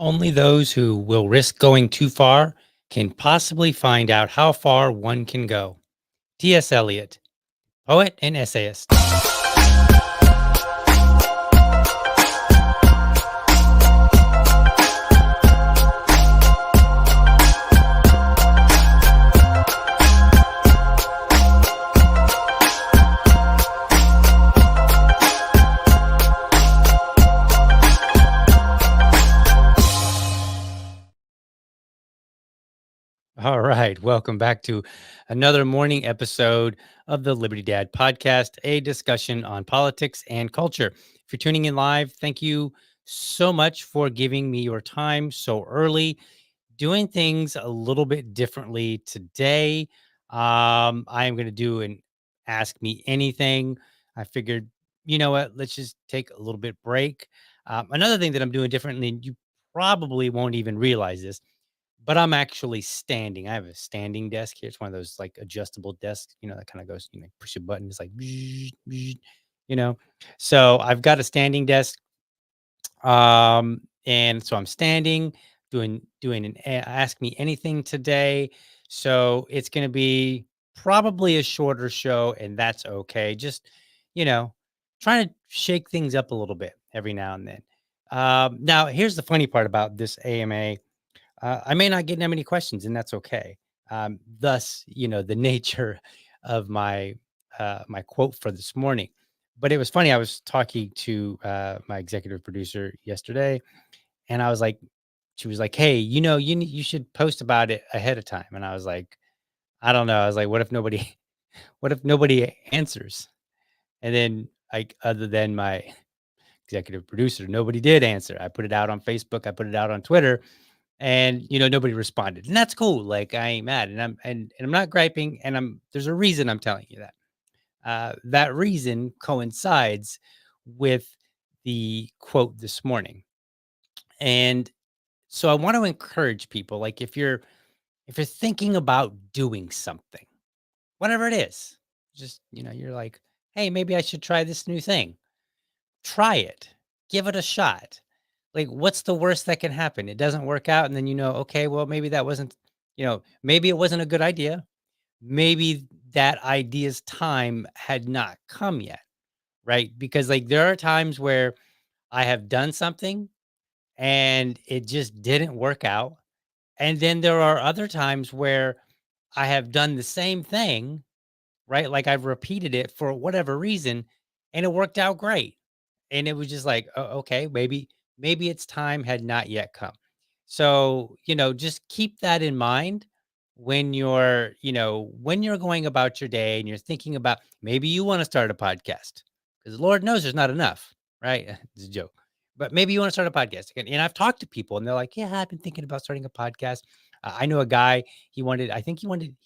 Only those who will risk going too far can possibly find out how far one can go. T.S. Eliot, poet and essayist. All right. Welcome back to another morning episode of the Liberty Dad podcast, a discussion on politics and culture. If you're tuning in live, thank you so much for giving me your time so early. Doing things a little bit differently today. I am going to do an ask me anything. I figured, you know what, let's just take a little bit break. Another thing that I'm doing differently, and you probably won't even realize this, but I'm actually standing. I have a standing desk here. It's one of those like adjustable desks, that kind of goes, push a button. It's like, you know. So I've got a standing desk. And so I'm standing, doing an ask me anything today. So it's gonna be probably a shorter show, and that's okay. Just, you know, trying to shake things up a little bit every now and then. Now here's the funny part about this AMA. I may not get that many questions, and that's okay. Thus, the nature of my quote for this morning. But it was funny. I was talking to my executive producer yesterday, and I was like, she was like, "Hey, you should post about it ahead of time." And I was like, "I don't know." I was like, "What if nobody, what if nobody answers?" And then, like, other than my executive producer, nobody did answer. I put it out on Facebook. I put it out on Twitter, and nobody responded, and that's cool. Like, I ain't mad, and I'm not griping, and there's a reason I'm telling you that. That reason coincides with the quote this morning, and so I want to encourage people, like, if you're thinking about doing something, whatever it is, just you're like, hey, maybe I should try this new thing. Try it, give it a shot. Like, what's the worst that can happen? It doesn't work out, and then okay, well, maybe that wasn't, maybe it wasn't a good idea. Maybe that idea's time had not come yet, right? Because, like, there are times where I have done something and it just didn't work out. And then there are other times where I have done the same thing, right? Like, I've repeated it for whatever reason, and it worked out great. And it was just like, oh, okay, maybe its time had not yet come. So, just keep that in mind when you're going about your day and you're thinking about, maybe you want to start a podcast, because Lord knows there's not enough, right? It's a joke. But maybe you want to start a podcast. And I've talked to people, and they're like, yeah, I've been thinking about starting a podcast. I know a guy, he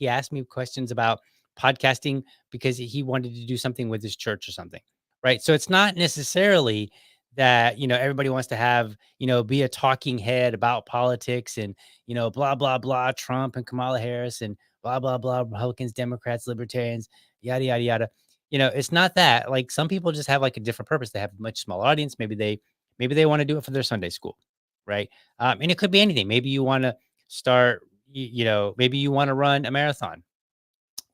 asked me questions about podcasting because he wanted to do something with his church or something. Right. So it's not necessarily that, everybody wants to have, be a talking head about politics and, blah, blah, blah, Trump and Kamala Harris and blah, blah, blah, Republicans, Democrats, Libertarians, yada, yada, yada. It's not that. Like, some people just have like a different purpose. They have a much smaller audience. Maybe they want to do it for their Sunday school. Right. And it could be anything. Maybe you want to start, maybe you want to run a marathon.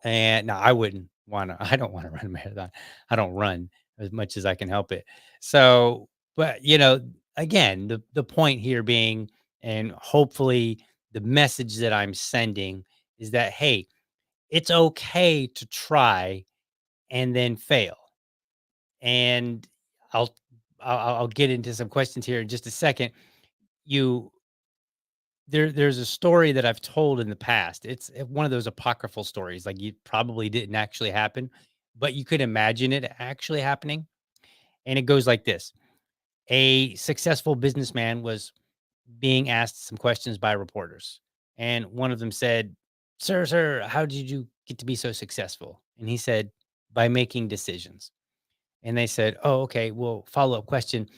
And no, I don't wanna run a marathon. I don't run as much as I can help it. So, but, again, the point here being, and hopefully the message that I'm sending is that, hey, it's okay to try and then fail. And I'll I'll get into some questions here in just a second. You there's a story that I've told in the past. It's one of those apocryphal stories, like, it probably didn't actually happen, but you could imagine it actually happening, and it goes like this. A successful businessman was being asked some questions by reporters, and one of them said, "Sir, how did you get to be so successful?" And he said, "By making decisions." And they said, "Oh, okay, well, follow-up question,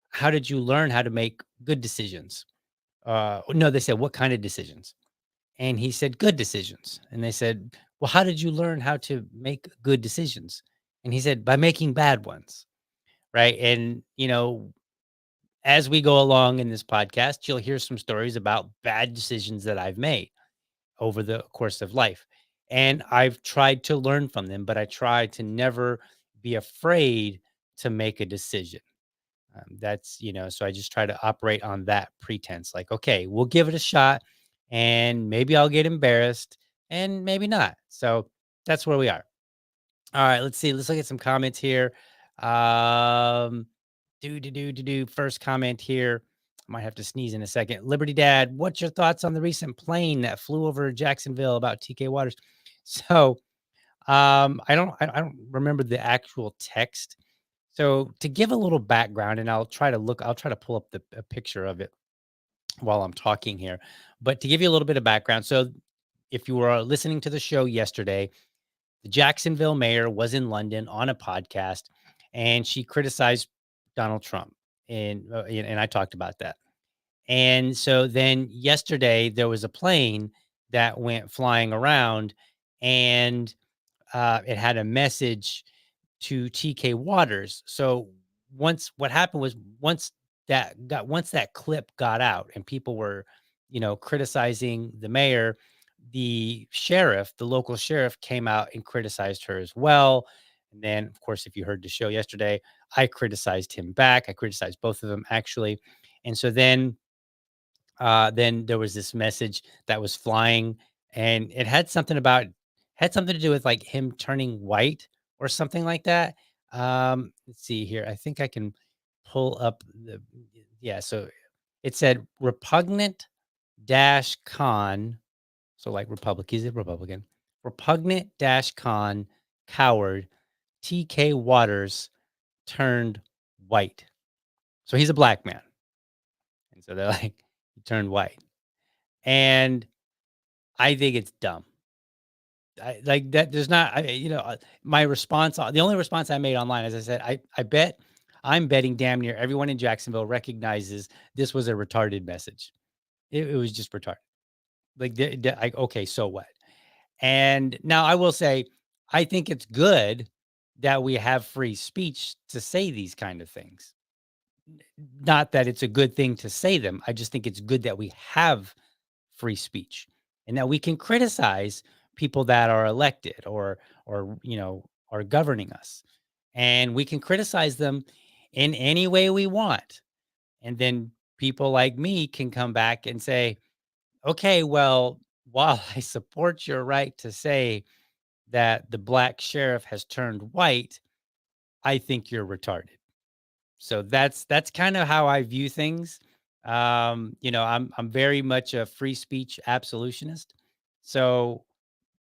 how did you learn how to make good decisions?" No, they said, "What kind of decisions?" And he said, "Good decisions." And they said, "Well, how did you learn how to make good decisions?" And he said, "By making bad ones." Right. And, as we go along in this podcast, you'll hear some stories about bad decisions that I've made over the course of life. And I've tried to learn from them, but I try to never be afraid to make a decision. So I just try to operate on that pretense like, okay, we'll give it a shot and maybe I'll get embarrassed and maybe not. So that's where we are. All right, let's see. Let's look at some comments here. Um, do. First comment here. I might have to sneeze in a second. Liberty Dad, what's your thoughts on the recent plane that flew over Jacksonville about TK Waters? So, I don't remember the actual text. So to give a little background, and I'll try to pull up a picture of it while I'm talking here. But to give you a little bit of background, so if you were listening to the show yesterday, the Jacksonville mayor was in London on a podcast, and she criticized Donald Trump, and I talked about that. And so then yesterday there was a plane that went flying around, and it had a message to TK Waters. So once what happened was once that clip got out and people were, criticizing the mayor, the local sheriff came out and criticized her as well. And then of course, if you heard the show yesterday, I criticized him back. I criticized both of them actually. And so then there was this message that was flying, and it had something to do with like him turning white or something like that. Let's see here. I think I can pull up the yeah. So it said repugnant dash con. So like Republic, he's a Republican. Repugnant dash con coward TK Waters turned white. So he's a black man, and so they're like he turned white. And I think it's dumb. I like that there's not my response the only response I made online, as I said, I'm betting damn near everyone in Jacksonville recognizes this was a retarded message. It was just retarded. Like, okay, so what? And now I will say, I think it's good that we have free speech to say these kind of things. Not that it's a good thing to say them. I just think it's good that we have free speech and that we can criticize people that are elected or are governing us, and we can criticize them in any way we want. And then people like me can come back and say, okay, well, while I support your right to say that the black sheriff has turned white, I think you're retarded. So that's kind of how I view things. I'm very much a free speech absolutionist. So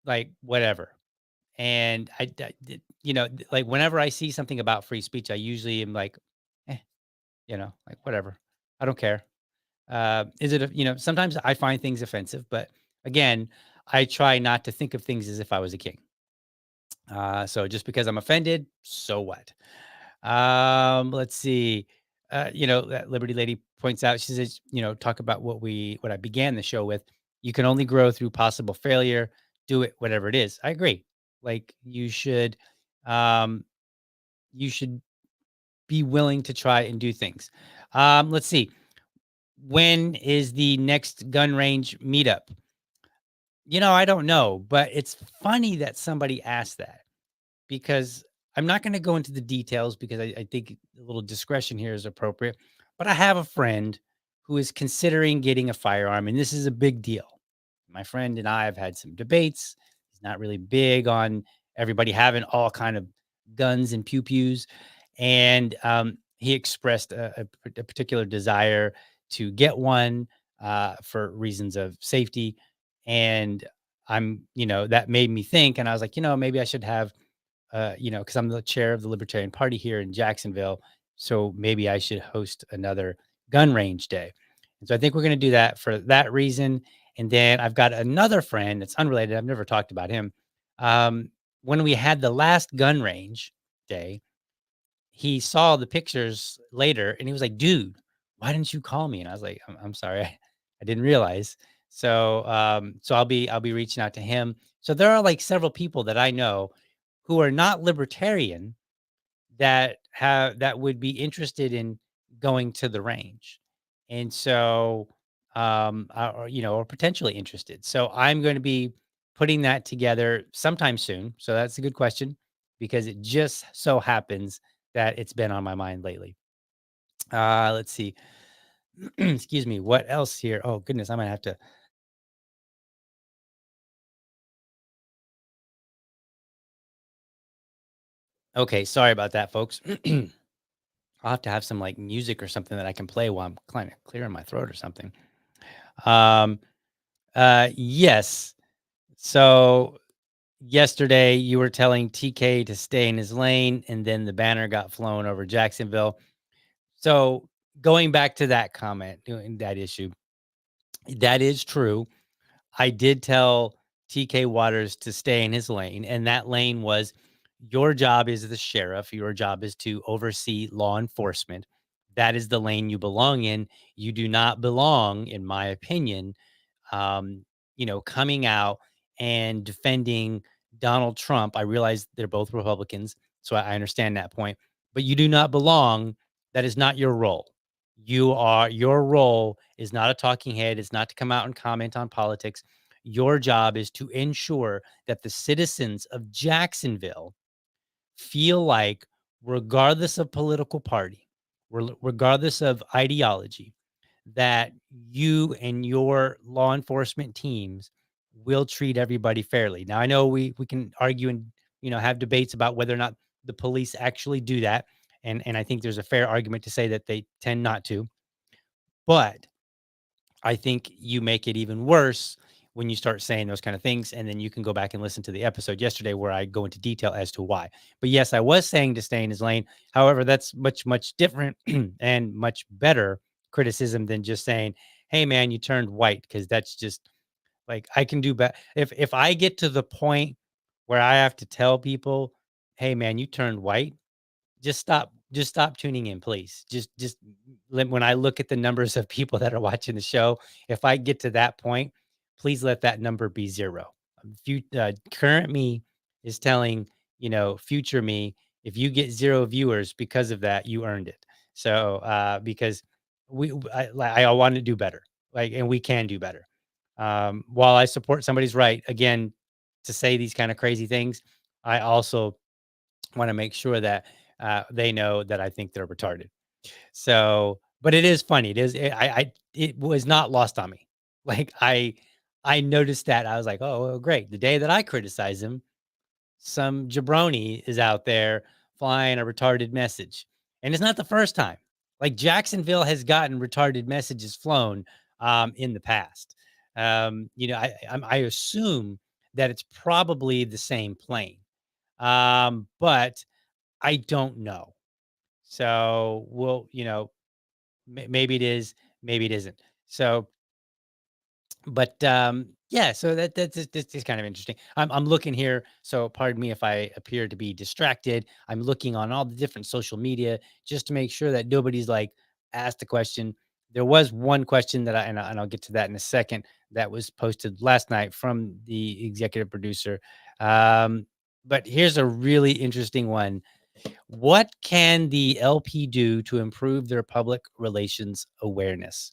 like whatever. And like whenever I see something about free speech, I usually am like, eh, like whatever. I don't care. Sometimes I find things offensive, but again, I try not to think of things as if I was a king. So just because I'm offended, so what? Let's see. That Liberty Lady points out, she says, talk about what I began the show with. You can only grow through possible failure. Do it, whatever it is. I agree. Like um, you should be willing to try and do things. Let's see. When is the next gun range meetup? I don't know, but it's funny that somebody asked that because I'm not going to go into the details because I think a little discretion here is appropriate. But I have a friend who is considering getting a firearm, and this is a big deal. My friend and I have had some debates. He's not really big on everybody having all kind of guns and pew pews, and he expressed a particular desire to get one for reasons of safety. And that made me think, and I was like, maybe I should have because I'm the chair of the Libertarian Party here in Jacksonville. So maybe I should host another gun range day. And so I think we're going to do that for that reason. And then I've got another friend that's unrelated. I've never talked about him. When we had the last gun range day, he saw the pictures later and he was like, dude, why didn't you call me? And I was like, I'm sorry. I didn't realize. So I'll be reaching out to him. So there are like several people that I know who are not libertarian that would be interested in going to the range. And so, or potentially interested. So I'm going to be putting that together sometime soon. So that's a good question because it just so happens that it's been on my mind lately. Let's see. Excuse me. What else here? Oh goodness, I might have to. Okay, sorry about that, folks. I'll have to have some like music or something that I can play while I'm kind of clearing my throat or something. Um, yes. So yesterday you were telling TK to stay in his lane, and then the banner got flown over Jacksonville. So going back to that comment, doing that issue, that is true. I did tell TK Waters to stay in his lane, and that lane was your job is the sheriff. Your job is to oversee law enforcement. That is the lane you belong in. You do not belong, in my opinion, um, coming out and defending Donald Trump. I realize they're both Republicans, so I understand that point. But you do not belong. That is not your role. Your role is not a talking head. It's not to come out and comment on politics. Your job is to ensure that the citizens of Jacksonville feel like, regardless of political party, regardless of ideology, that you and your law enforcement teams will treat everybody fairly. Now, I know we can argue and have debates about whether or not the police actually do that, and I think there's a fair argument to say that they tend not to. But I think you make it even worse when you start saying those kind of things, and then you can go back and listen to the episode yesterday where I go into detail as to why. But yes, I was saying to stay in his lane. However, that's much different and much better criticism than just saying, "Hey, man, you turned white," because that's just like I can do better. If I get to the point where I have to tell people, "Hey, man, you turned white," just stop tuning in, please. Just when I look at the numbers of people that are watching the show, if I get to that point, please let that number be 0. Current me is telling, future me, if you get 0 viewers because of that, you earned it. So, because I want to do better, like, and we can do better. While I support somebody's right, again, to say these kind of crazy things, I also want to make sure that they know that I think they're retarded. So, but it is funny. It was not lost on me. Like I noticed that I was like, oh, well, great. The day that I criticize him, some jabroni is out there flying a retarded message, and it's not the first time. Like Jacksonville has gotten retarded messages flown in the past. I assume that it's probably the same plane, but I don't know. So maybe it is, maybe it isn't. So, but yeah, so that's kind of interesting. I'm looking here. So pardon me if I appear to be distracted. I'm looking on all the different social media just to make sure that nobody's like asked a question. There was one question that and I'll get to that in a second, that was posted last night from the executive producer. Um, but here's a really interesting one. What can the LP do to improve their public relations awareness?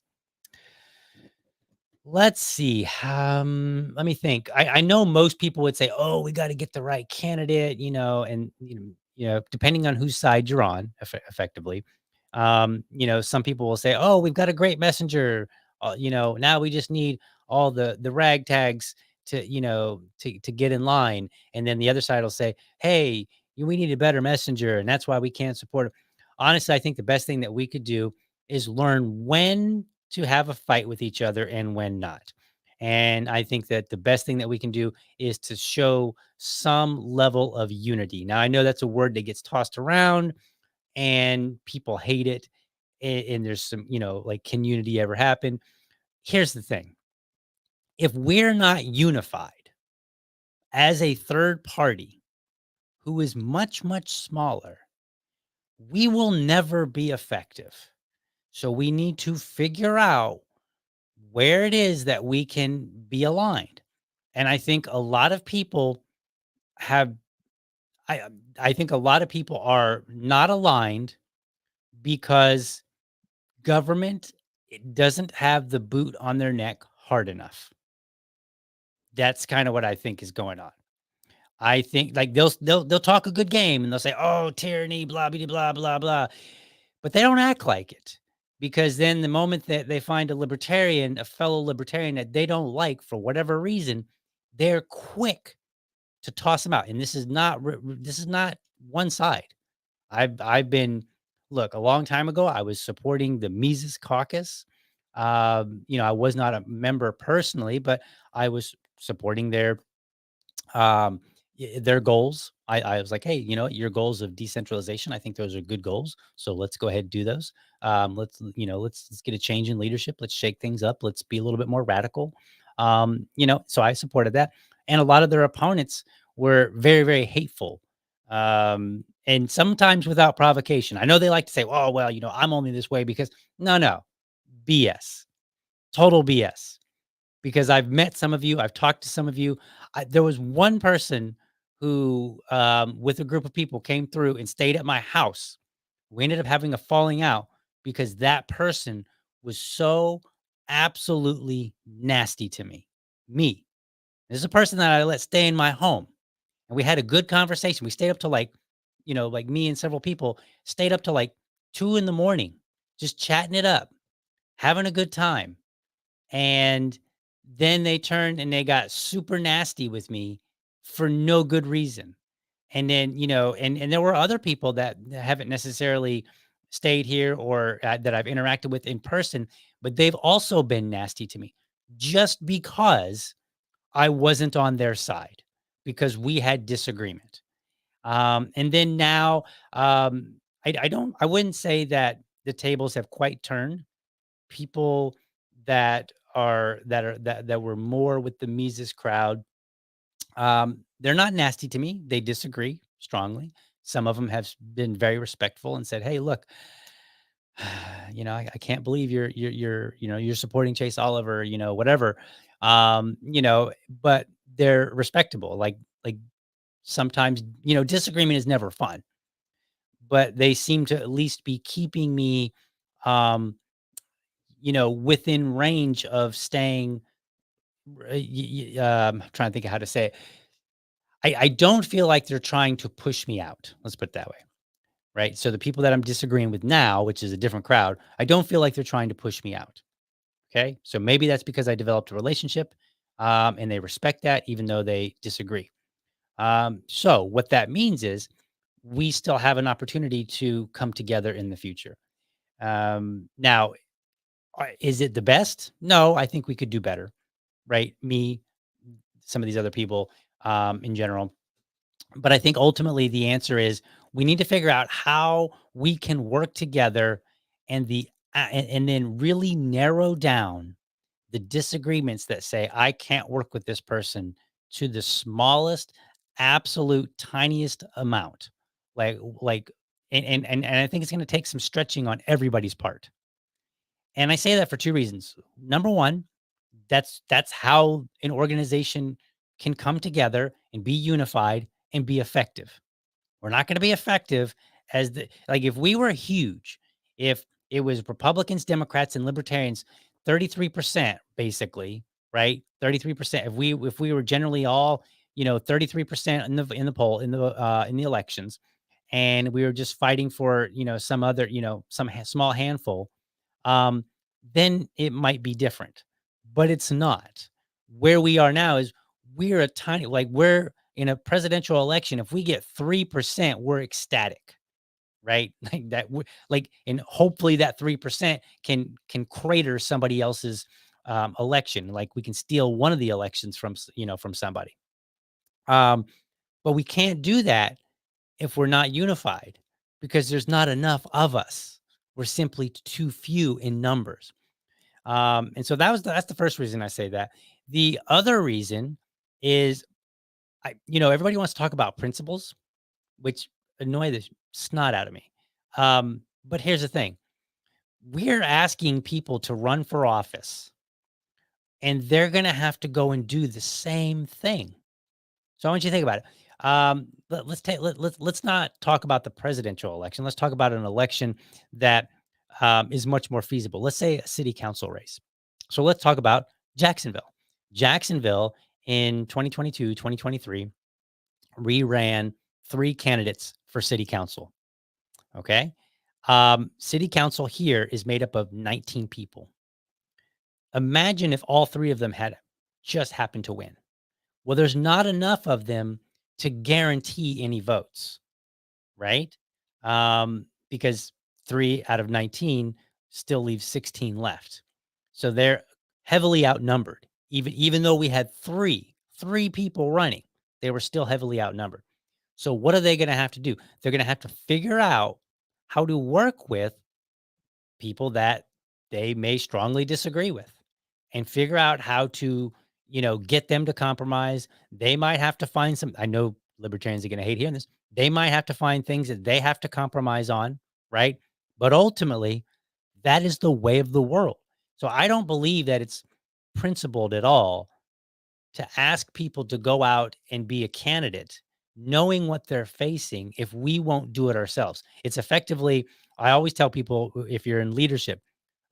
Let's see. Let me think. I know most people would say, "Oh, we got to get the right candidate," and depending on whose side you're on, effectively. Some people will say, "Oh, we've got a great messenger. Now we just need all the ragtags to get in line." And then the other side will say, "Hey, we need a better messenger, and that's why we can't support it." Honestly, I think the best thing that we could do is learn when to have a fight with each other and when not. And I think that the best thing that we can do is to show some level of unity. Now, I know that's a word that gets tossed around and people hate it. And there's some, like, can unity ever happen? Here's the thing: if we're not unified as a third party who is much smaller, we will never be effective. So we need to figure out where it is that we can be aligned. And I think a lot of people have I think a lot of people are not aligned because government, it doesn't have the boot on their neck hard enough. That's kind of what I think is going on. I think like they'll talk a good game and they'll say, "Oh, tyranny, blah blah blah blah blah," but they don't act like it because then the moment that they find a libertarian, a fellow libertarian that they don't like for whatever reason, they're quick to toss them out. And this is not one side. I've been look a long time ago. I was supporting the Mises Caucus. I was not a member personally, but I was supporting um, their goals. I was like, hey, your goals of decentralization. I think those are good goals. So let's go ahead and do those. Let's get a change in leadership. Let's shake things up. Let's be a little bit more radical. So I supported that, and a lot of their opponents were very, very hateful, and sometimes without provocation. I know they like to say, "Oh, well, I'm only this way because." No, BS, total BS, because I've met some of you, I've talked to some of you. There was one person who, with a group of people, came through and stayed at my house. We ended up having a falling out because that person was so absolutely nasty to me. Me. This is a person that I let stay in my home, and we had a good conversation. We stayed up to like me and several people stayed up to like 2 in the morning, just chatting it up, having a good time. And then they turned and they got super nasty with me for no good reason. And then, and there were other people that haven't necessarily stayed here or that I've interacted with in person, but they've also been nasty to me just because I wasn't on their side because we had disagreement. And then now, I wouldn't say that the tables have quite turned. People that were more with the Mises crowd, they're not nasty to me. They disagree strongly. Some of them have been very respectful and said, "Hey, look, I can't believe you're supporting Chase Oliver, whatever." But they're respectable. Like sometimes, disagreement is never fun, but they seem to at least be keeping me, um, within range of staying. Trying to think of how to say it. I don't feel like they're trying to push me out. Let's put it that way. Right. So the people that I'm disagreeing with now, which is a different crowd, I don't feel like they're trying to push me out. Okay. So maybe that's because I developed a relationship, and they respect that, even though they disagree. So what that means is we still have an opportunity to come together in the future. Now, is it the best? No, I think we could do better. Right. Me, some of these other people, in general. But I think ultimately the answer is we need to figure out how we can work together and then really narrow down the disagreements that say I can't work with this person to the smallest, absolute tiniest amount. Like and I think it's going to take some stretching on everybody's part. And I say that for two reasons. Number one, that's how an organization can come together and be unified and be effective. We're not going to be effective as the like if we were huge, if it was Republicans, Democrats, and Libertarians, 33% basically, right? 33%. If we were generally all, 33% in the poll in the elections, and we were just fighting for, some other, small handful, um, then it might be different, but it's not. Where we are now is we're a tiny, like we're in a presidential election. If we get 3%, we're ecstatic, right? Like that, and hopefully that 3% can crater somebody else's election. Like we can steal one of the elections from somebody. Um, but we can't do that if we're not unified because there's not enough of us. We're simply too few in numbers. And so that's the first reason I say that. The other reason is everybody wants to talk about principles, which annoy the snot out of me. But here's the thing. We're asking people to run for office and they're going to have to go and do the same thing. So I want you to think about it. Let's not talk about the presidential election. Let's talk about an election that is much more feasible. Let's say a city council race. So let's talk about Jacksonville. Jacksonville in 2022, 2023 re-ran 3 candidates for city council. Okay. City council here is made up of 19 people. Imagine if all 3 of them had just happened to win. Well, there's not enough of them to guarantee any votes, right? Because 3 out of 19 still leaves 16 left. So they're heavily outnumbered. Even though we had three people running, they were still heavily outnumbered. So what are they going to have to do? They're going to have to figure out how to work with people that they may strongly disagree with and figure out how to, get them to compromise. They might have to find some, I know libertarians are going to hate hearing this. They might have to find things that they have to compromise on, right? But ultimately, that is the way of the world. So I don't believe that it's principled at all to ask people to go out and be a candidate, knowing what they're facing if we won't do it ourselves. It's effectively, I always tell people if you're in leadership,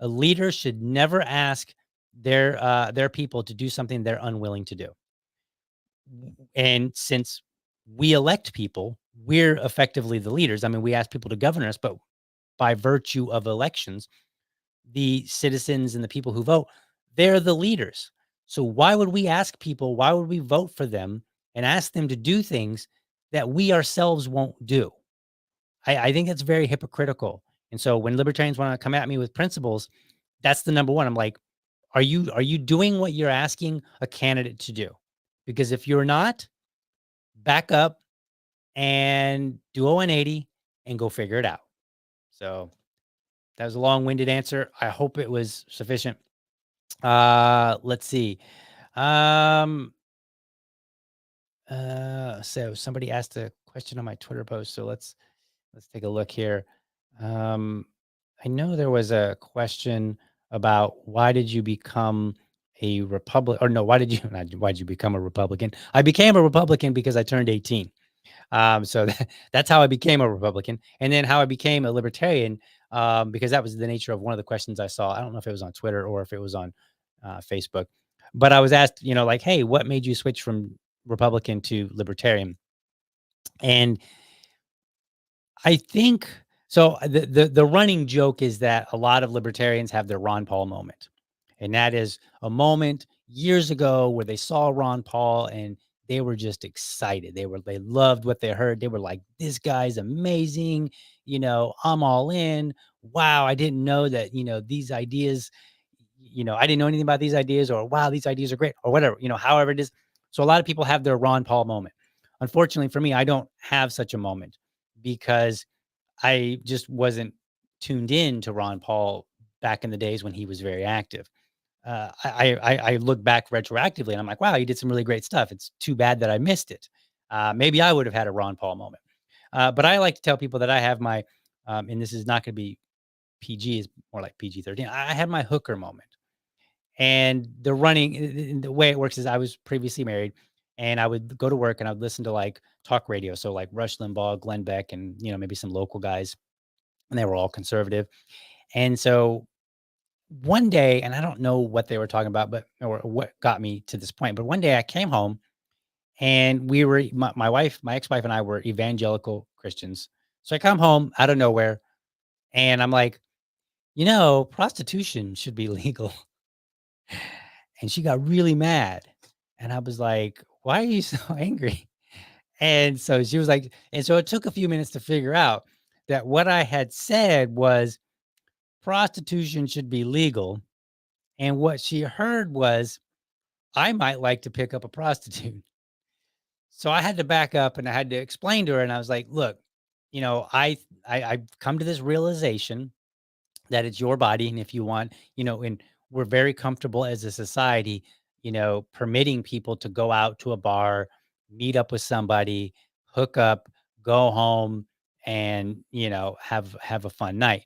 a leader should never ask their people to do something they're unwilling to do. And since we elect people, we're effectively the leaders. I mean, we ask people to govern us, but by virtue of elections, the citizens and the people who vote, they're the leaders. So why would we ask people, why would we vote for them and ask them to do things that we ourselves won't do? I think that's very hypocritical. And so when libertarians want to come at me with principles, that's the number one. I'm like, are you doing what you're asking a candidate to do? Because if you're not, back up and do a 180 and go figure it out. So that was a long-winded answer. I hope it was sufficient. Let's see. Um, so somebody asked a question on my Twitter post, so let's take a look here. Um, I know there was a question about why did you become a Republican, or no, why did you not, why did you become a Republican? I became a Republican because I turned 18. So that's how I became a Republican, and then how I became a libertarian, because that was the nature of one of the questions I saw. I don't know if it was on Twitter or if it was on Facebook, but I was asked, like, hey, what made you switch from Republican to libertarian? And I think so. The running joke is that a lot of libertarians have their Ron Paul moment, and that is a moment years ago where they saw Ron Paul and they were just excited. They loved what they heard. They were like, "This guy's amazing." I'm all in. Wow, I didn't know that. These ideas. I didn't know anything about these ideas, or wow, these ideas are great, or whatever. However it is. So a lot of people have their Ron Paul moment. Unfortunately for me, I don't have such a moment because I just wasn't tuned in to Ron Paul back in the days when he was very active. I look back retroactively and I'm like, wow, he did some really great stuff. It's too bad that I missed it. Maybe I would have had a Ron Paul moment. But I like to tell people that I have my, and this is not going to be PG, is more like PG-13. I had my hooker moment. And the way it works is I was previously married and I would go to work and I would listen to like talk radio. So like Rush Limbaugh, Glenn Beck, and, maybe some local guys, and they were all conservative. And so one day, and I don't know what they were talking about, or what got me to this point, but one day I came home and my wife, my ex-wife and I were evangelical Christians. So I come home out of nowhere and I'm like, prostitution should be legal. And she got really mad. And I was like, why are you so angry? And so she was like, and so it took a few minutes to figure out that what I had said was prostitution should be legal. And what she heard was, I might like to pick up a prostitute. So I had to back up and I had to explain to her. And I was like, look, I've come to this realization that it's your body. And if you want, and we're very comfortable as a society, permitting people to go out to a bar, meet up with somebody, hook up, go home, and, have a fun night.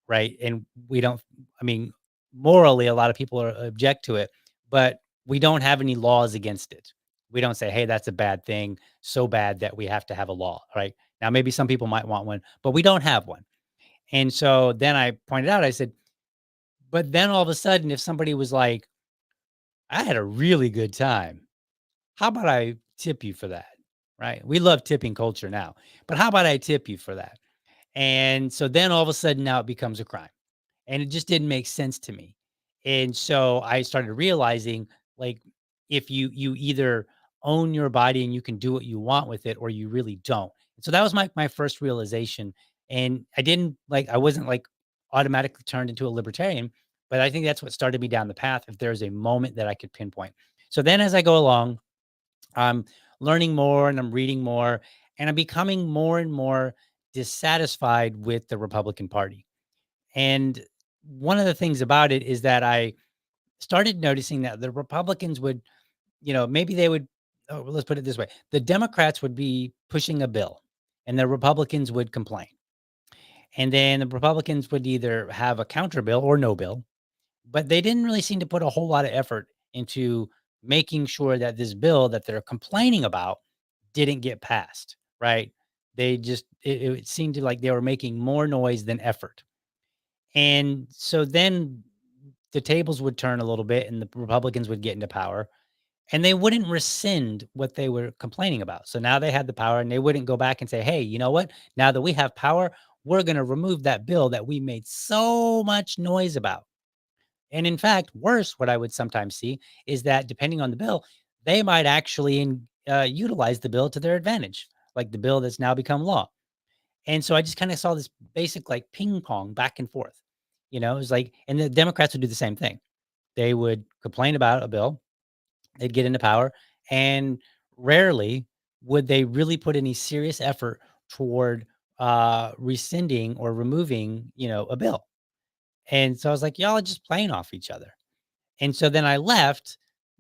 Right. And we don't, I mean, morally, a lot of people object to it, but we don't have any laws against it. We don't say, hey, that's a bad thing, so bad that we have to have a law. Right. Now, maybe some people might want one, but we don't have one. And so then I pointed out, I said, but then all of a sudden, if somebody was like, I had a really good time, how about I tip you for that? Right. We love tipping culture now, but how about I tip you for that? And so then all of a sudden now it becomes a crime. And it just didn't make sense to me. And so I started realizing, like, if you either own your body and you can do what you want with it, or you really don't. So that was my first realization. And I wasn't like automatically turned into a libertarian, but I think that's what started me down the path. If there's a moment that I could pinpoint. So then as I go along, I'm learning more and I'm reading more, and I'm becoming more and more dissatisfied with the Republican Party. And one of the things about it is that I started noticing that the Republicans would, maybe they would, oh, well, let's put it this way: the Democrats would be pushing a bill, and the Republicans would complain. And then the Republicans would either have a counter bill or no bill, but they didn't really seem to put a whole lot of effort into making sure that this bill that they're complaining about didn't get passed, right? It seemed to like they were making more noise than effort. And so then the tables would turn a little bit and the Republicans would get into power and they wouldn't rescind what they were complaining about. So now they had the power and they wouldn't go back and say, hey, you know what? Now that we have power, we're going to remove that bill that we made so much noise about. And in fact, worse, what I would sometimes see is that depending on the bill, they might actually utilize the bill to their advantage, like the bill that's now become law. And so I just kind of saw this basic like ping pong back and forth. It was like, and the Democrats would do the same thing. They would complain about a bill, they'd get into power, and rarely would they really put any serious effort toward rescinding or removing, a bill. And so I was like, y'all are just playing off each other. And so then I left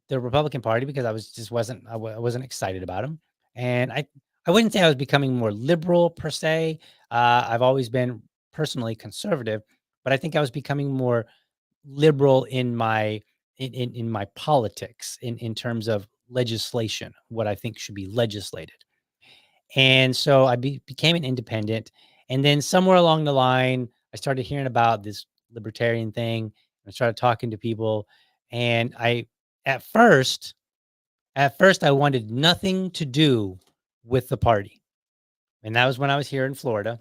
the Republican Party because I was just wasn't I wasn't excited about him. And I wouldn't say I was becoming more liberal per se. I've always been personally conservative, but I think I was becoming more liberal in my politics in terms of legislation, what I think should be legislated. And so I became an independent. And then somewhere along the line, I started hearing about this libertarian thing. I started talking to people. And at first, I wanted nothing to do with the party. And that was when I was here in Florida,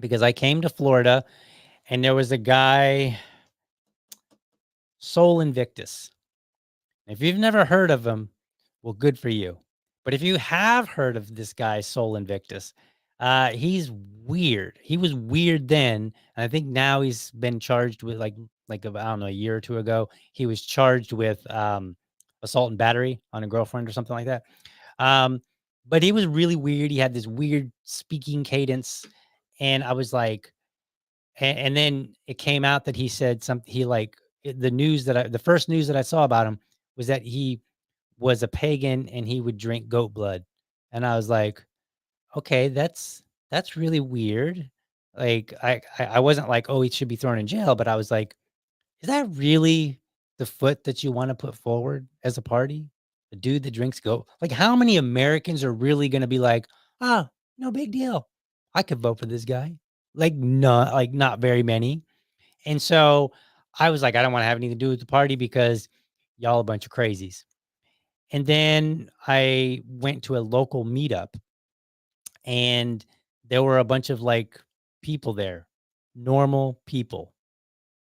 because I came to Florida and there was a guy, Sol Invictus. If you've never heard of him, well, good for you. But if you have heard of this guy, Sol Invictus, he's weird. He was weird then. And I think now he's been charged with I don't know, a year or two ago, he was charged with assault and battery on a girlfriend or something like that. Um, but he was really weird. He had this weird speaking cadence. And I was like, and then it came out that he said something. The first news that I saw about him was that he was a pagan and he would drink goat blood. And I was like, okay, that's really weird. Like I wasn't like, oh, he should be thrown in jail, but I was like, is that really the foot that you want to put forward as a party? A dude that drinks goat. Like, how many Americans are really going to be like, oh, no big deal. I could vote for this guy. Not very many. And so I was like, I don't want to have anything to do with the party because y'all a bunch of crazies. And then I went to a local meetup and there were a bunch of like people there, normal people.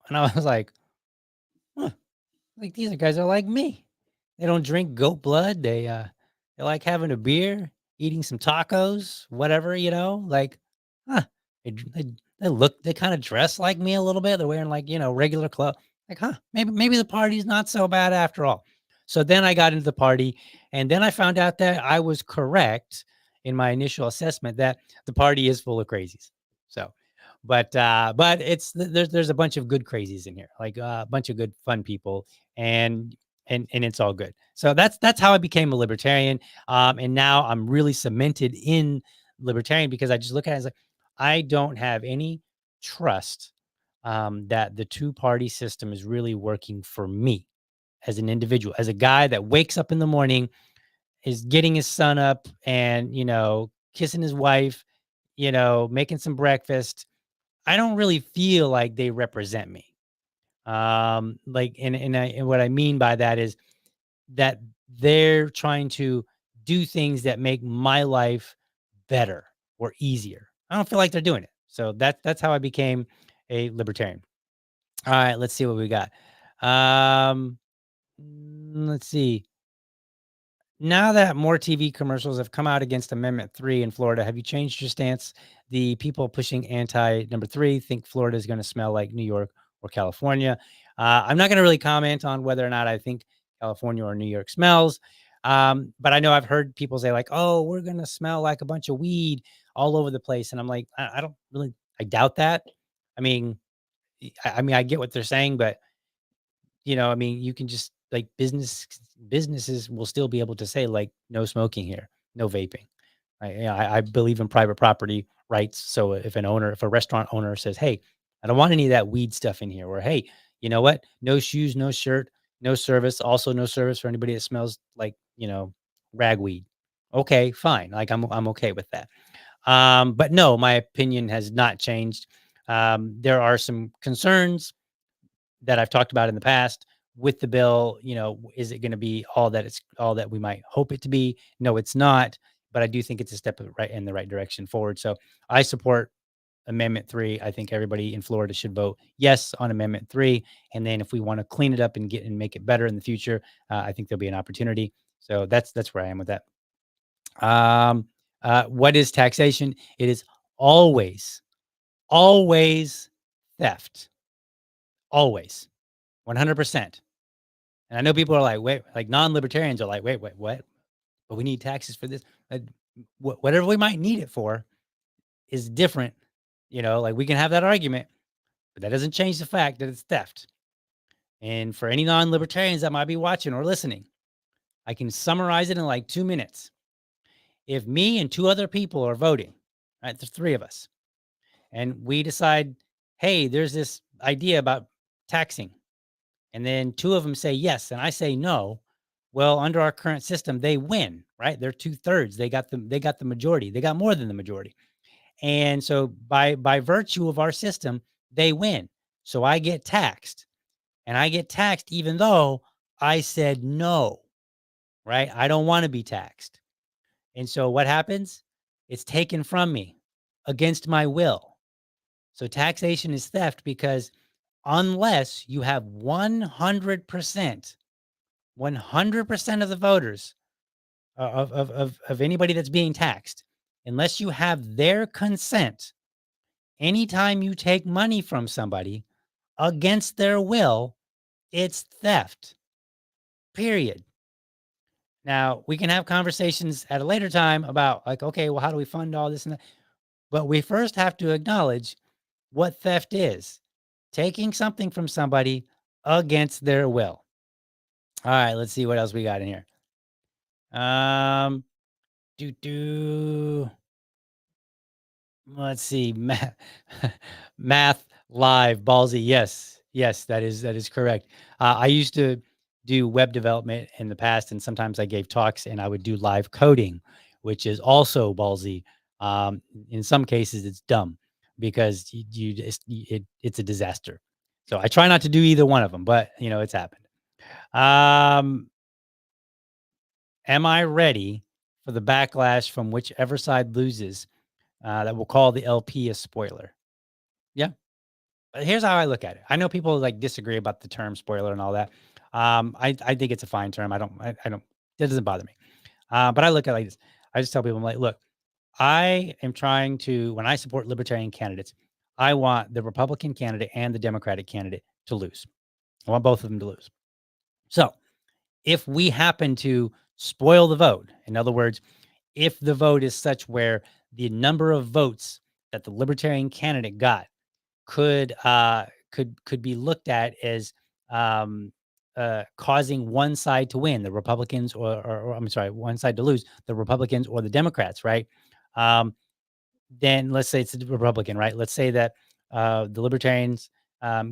And I was like, huh, like these guys are like me. They don't drink goat blood. They like having a beer, eating some tacos, whatever, like, huh. They kind of dress like me a little bit. They're wearing like, regular clothes. Like, huh, maybe the party's not so bad after all. So then I got into the party and then I found out that I was correct in my initial assessment that the party is full of crazies. So, but there's a bunch of good crazies in here, like a bunch of good fun people, and and it's all good. So that's how I became a libertarian. And now I'm really cemented in libertarian because I just look at it as like I don't have any trust that the two party system is really working for me as an individual, as a guy that wakes up in the morning, is getting his son up and kissing his wife, making some breakfast. I don't really feel like they represent me. Like, and what I mean by that is that they're trying to do things that make my life better or easier. I don't feel like they're doing it. So that's how I became a libertarian. All right, let's see what we got. Um, let's see. Now that more TV commercials have come out against Amendment 3 in Florida, have you changed your stance? The people pushing anti number 3 think Florida is going to smell like New York or California. I'm not going to really comment on whether or not I think California or New York smells. But I know I've heard people say, like, oh, we're going to smell like a bunch of weed all over the place. And I'm like, I don't really, I doubt that. I mean, I get what they're saying, but I mean, you can just like businesses will still be able to say like no smoking here, no vaping. I believe in private property rights. So if a restaurant owner says, "Hey, I don't want any of that weed stuff in here," or "Hey, you know what? No shoes, no shirt, no service. Also, no service for anybody that smells like ragweed." Okay, fine. Like I'm okay with that. But no, my opinion has not changed. There are some concerns that I've talked about in the past with the bill. Is it going to be all that we might hope it to be? No, it's not. But I do think it's a step in the right direction forward. So I support Amendment 3. I think everybody in Florida should vote yes on Amendment 3. And then if we want to clean it up and make it better in the future, I think there'll be an opportunity. So that's where I am with that. What is taxation? It is always, always theft. Always, 100%. And I know people are like, wait, like non-libertarians are like, wait, what? But we need taxes for this. Uh, Whatever we might need it for is different. Like we can have that argument, but that doesn't change the fact that it's theft. And for any non-libertarians that might be watching or listening, I can summarize it in like 2 minutes. If me and two other people are voting, right, there's three of us, and we decide, hey, there's this idea about taxing, and then two of them say yes, and I say no. Well, under our current system, they win, right? They're 2/3. They got the majority. They got more than the majority. And so by virtue of our system, they win. So I get taxed. And I get taxed even though I said no, right? I don't want to be taxed. And so what happens? It's taken from me against my will. So taxation is theft because unless you have 100% of the voters of anybody that's being taxed, unless you have their consent, anytime you take money from somebody against their will, it's theft. Period. Now, we can have conversations at a later time about like, okay, well, how do we fund all this and that? But we first have to acknowledge what theft is. Taking something from somebody against their will. All right, let's see what else we got in here. Um, do do. Let's see, math, math live, ballsy. Yes, yes, that is correct. I used to do web development in the past, and sometimes I gave talks, and I would do live coding, which is also ballsy. In some cases, it's dumb because it's a disaster. So I try not to do either one of them, but it's happened. Um, am I ready for the backlash from whichever side loses? That will call the LP a spoiler. Yeah. But here's how I look at it. I know people like disagree about the term spoiler and all that. I think it's a fine term. I don't, it doesn't bother me. But I look at it like this. I just tell people, I'm like, look, I am trying to, when I support libertarian candidates, I want the Republican candidate and the Democratic candidate to lose. I want both of them to lose. So if we happen to spoil the vote, in other words, if the vote is such where the number of votes that the libertarian candidate got could be looked at as um, causing one side to win, the Republicans, or I'm sorry, one side to lose, the Republicans or the Democrats, right? Um, then let's say it's the Republican, right? Let's say that the Libertarians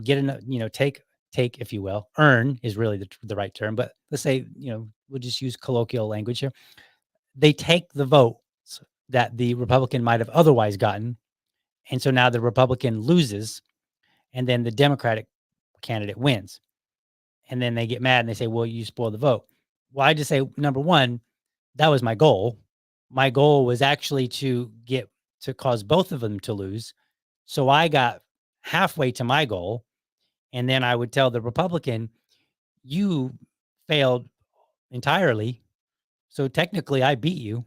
get enough, take, if you will, earn is really the right term, but let's say we'll just use colloquial language here. They take the vote that the Republican might have otherwise gotten, And so now the Republican loses, and then the Democratic candidate wins. And then they get mad and they say, well, you spoiled the vote. Well, I just say, number one, that was my goal. My goal was actually to cause both of them to lose. So I got halfway to my goal. And then I would tell the Republican, you failed entirely. So technically I beat you,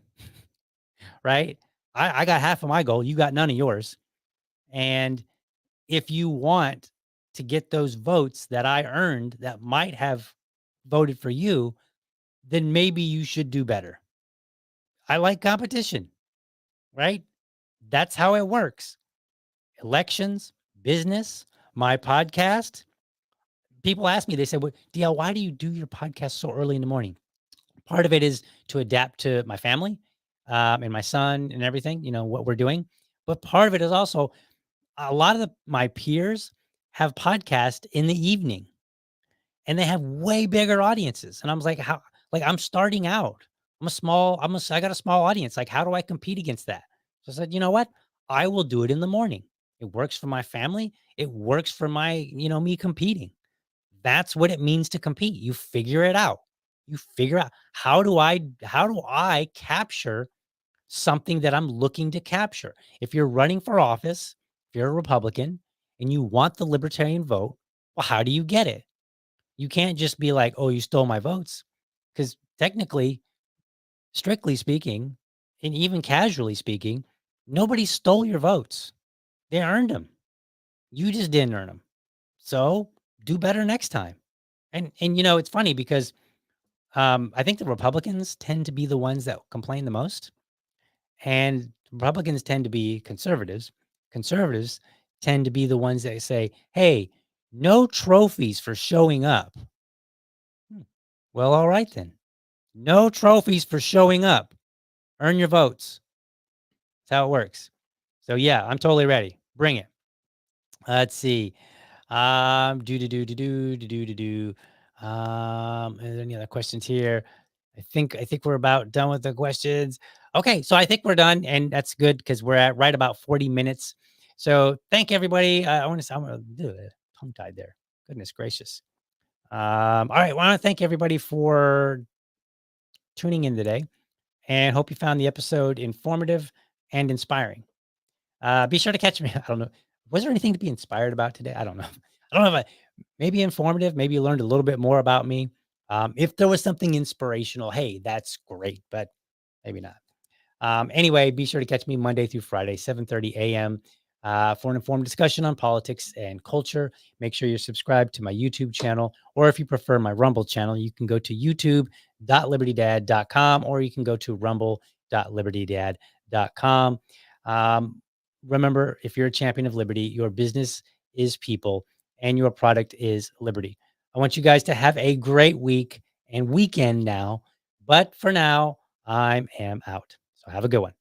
right? I got half of my goal. You got none of yours. And if you want to get those votes that I earned that might have voted for you, then maybe you should do better. I like competition, right? That's how it works. Elections, business, my podcast. People ask me, they say, well, DL, why do you do your podcast so early in the morning? Part of it is to adapt to my family and my son and everything, what we're doing. But part of it is also a lot of my peers have podcasts in the evening and they have way bigger audiences. And I was like, how, like I'm starting out. I got a small audience. Like, how do I compete against that? So I said, you know what? I will do it in the morning. It works for my family. It works for me competing. That's what it means to compete. You figure it out. You figure out how do I capture something that I'm looking to capture? If you're running for office, if you're a Republican and you want the libertarian vote, well, how do you get it? You can't just be like, "Oh, you stole my votes," because technically, strictly speaking, and even casually speaking, nobody stole your votes. They earned them. You just didn't earn them. So do better next time. And it's funny because I think the Republicans tend to be the ones that complain the most, and Republicans tend to be conservatives. Conservatives tend to be the ones that say, "Hey, no trophies for showing up." Hmm. Well, all right then. No trophies for showing up. Earn your votes. That's how it works. So yeah, I'm totally ready. Bring it. Let's see. Do. Are there any other questions here? I think we're about done with the questions. Okay, so I think we're done, and that's good because we're at right about 40 minutes. So thank everybody. I'm gonna do it. Tongue tied there. Goodness gracious. All right. Well, I want to thank everybody for tuning in today, and hope you found the episode informative and inspiring. Be sure to catch me. I don't know. Was there anything to be inspired about today? I don't know. I don't know if maybe informative. Maybe you learned a little bit more about me. If there was something inspirational, hey, that's great, but maybe not. Anyway, be sure to catch me Monday through Friday, 7:30 a.m. For an informed discussion on politics and culture. Make sure you're subscribed to my YouTube channel, or if you prefer my Rumble channel, you can go to youtube.libertydad.com, or you can go to rumble.libertydad.com. Um, Remember, if you're a champion of liberty, your business is people and your product is liberty. I want you guys to have a great week and weekend now. But for now, I am out. So have a good one.